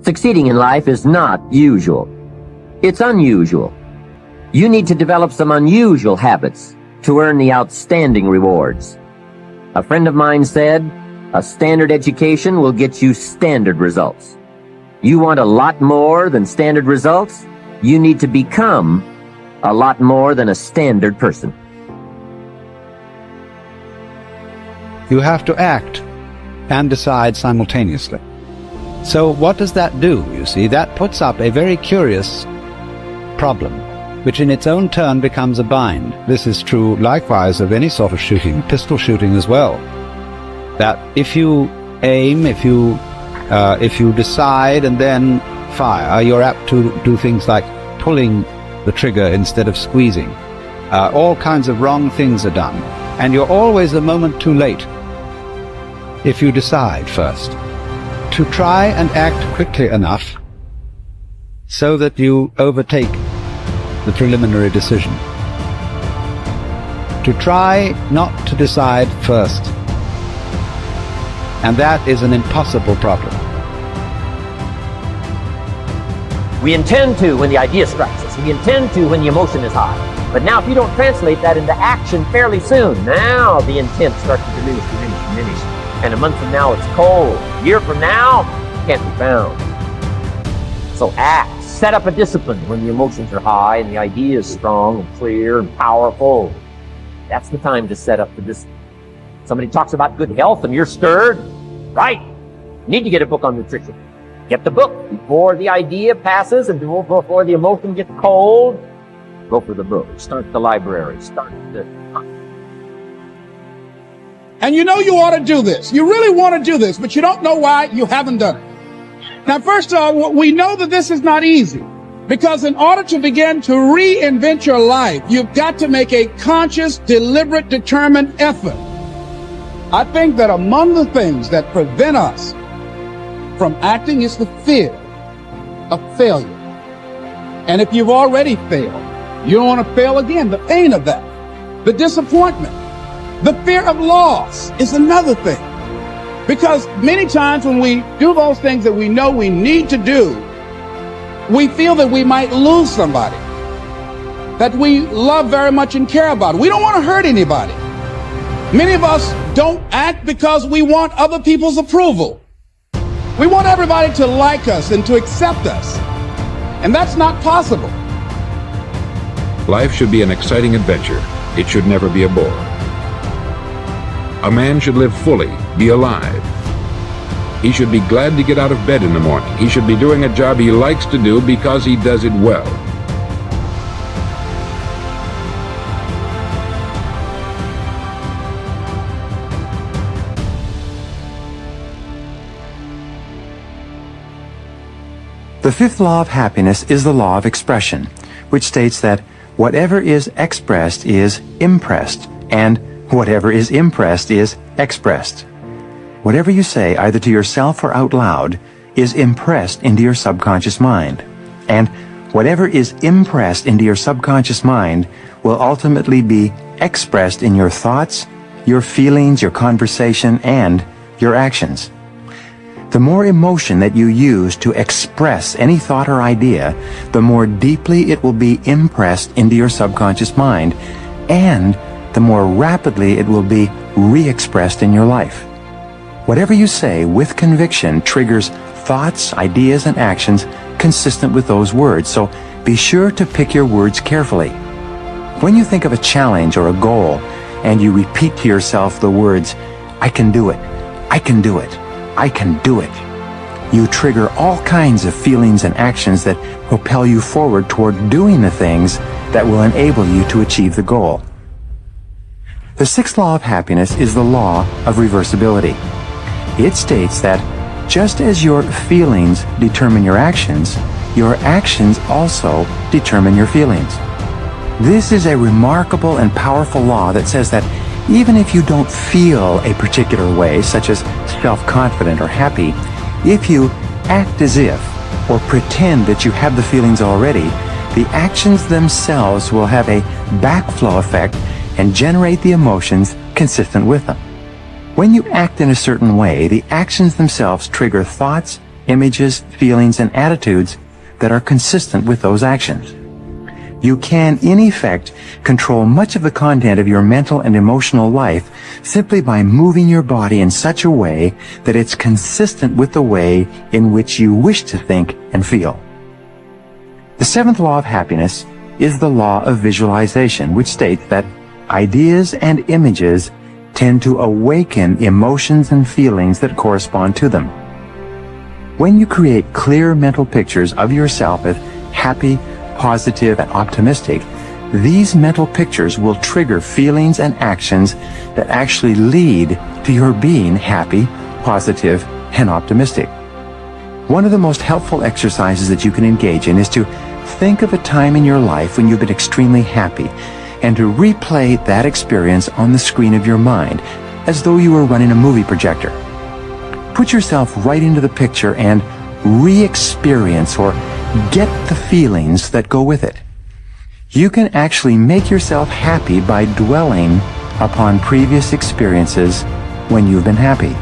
Succeeding in life is not usual. It's unusual. You need to develop some unusual habits to earn the outstanding rewards. A friend of mine said, a standard education will get you standard results. You want a lot more than standard results? You need to become a lot more than a standard person. You have to act and decide simultaneously. So what does that do? You see, that puts up a very curious problem, which in its own turn becomes a bind. This is true likewise of any sort of shooting, pistol shooting as well. That if you aim, if you decide and then fire, you're apt to do things like pulling the trigger instead of squeezing. All kinds of wrong things are done, and you're always a moment too late if you decide first to try and act quickly enough so that you overtake the preliminary decision. To try not to decide first. And that is an impossible problem. We intend to when the idea strikes us. We intend to when the emotion is high. But now if you don't translate that into action fairly soon, now the intent starts to diminish. And a month from now it's cold. A year from now, it can't be found. So act. Set up a discipline when the emotions are high and the idea is strong and clear and powerful. That's the time to set up the discipline. Somebody talks about good health and you're stirred. Right. You need to get a book on nutrition. Get the book before the idea passes and before the emotion gets cold. Go for the book. Start the library. Start the... And you know you ought to do this. You really want to do this, but you don't know why you haven't done it. Now, first of all, we know that this is not easy, because in order to begin to reinvent your life, you've got to make a conscious, deliberate, determined effort. I think that among the things that prevent us from acting is the fear of failure. And if you've already failed, you don't want to fail again. The pain of that, the disappointment, the fear of loss is another thing. Because many times when we do those things that we know we need to do, we feel that we might lose somebody that we love very much and care about. We don't want to hurt anybody. Many of us don't act because we want other people's approval. We want everybody to like us and to accept us. And that's not possible. Life should be an exciting adventure. It should never be a bore. A man should live fully, be alive. He should be glad to get out of bed in the morning. He should be doing a job he likes to do because he does it well. The fifth law of happiness is the law of expression, which states that whatever is expressed is impressed, and whatever is impressed is expressed. Whatever you say, either to yourself or out loud, is impressed into your subconscious mind. And whatever is impressed into your subconscious mind will ultimately be expressed in your thoughts, your feelings, your conversation, and your actions. The more emotion that you use to express any thought or idea, the more deeply it will be impressed into your subconscious mind, and the more rapidly it will be re-expressed in your life. Whatever you say with conviction triggers thoughts, ideas, and actions consistent with those words, so be sure to pick your words carefully. When you think of a challenge or a goal, and you repeat to yourself the words, "I can do it, I can do it, I can do it," you trigger all kinds of feelings and actions that propel you forward toward doing the things that will enable you to achieve the goal. The sixth law of happiness is the law of reversibility. It states that just as your feelings determine your actions also determine your feelings. This is a remarkable and powerful law that says that even if you don't feel a particular way, such as self-confident or happy, if you act as if or pretend that you have the feelings already, the actions themselves will have a backflow effect and generate the emotions consistent with them. When you act in a certain way, the actions themselves trigger thoughts, images, feelings, and attitudes that are consistent with those actions. You can, in effect, control much of the content of your mental and emotional life simply by moving your body in such a way that it's consistent with the way in which you wish to think and feel. The seventh law of happiness is the law of visualization, which states that ideas and images tend to awaken emotions and feelings that correspond to them. When you create clear mental pictures of yourself as happy, positive, and optimistic, these mental pictures will trigger feelings and actions that actually lead to your being happy, positive, and optimistic. One of the most helpful exercises that you can engage in is to think of a time in your life when you've been extremely happy and to replay that experience on the screen of your mind as though you were running a movie projector. Put yourself right into the picture and re-experience or get the feelings that go with it. You can actually make yourself happy by dwelling upon previous experiences when you've been happy.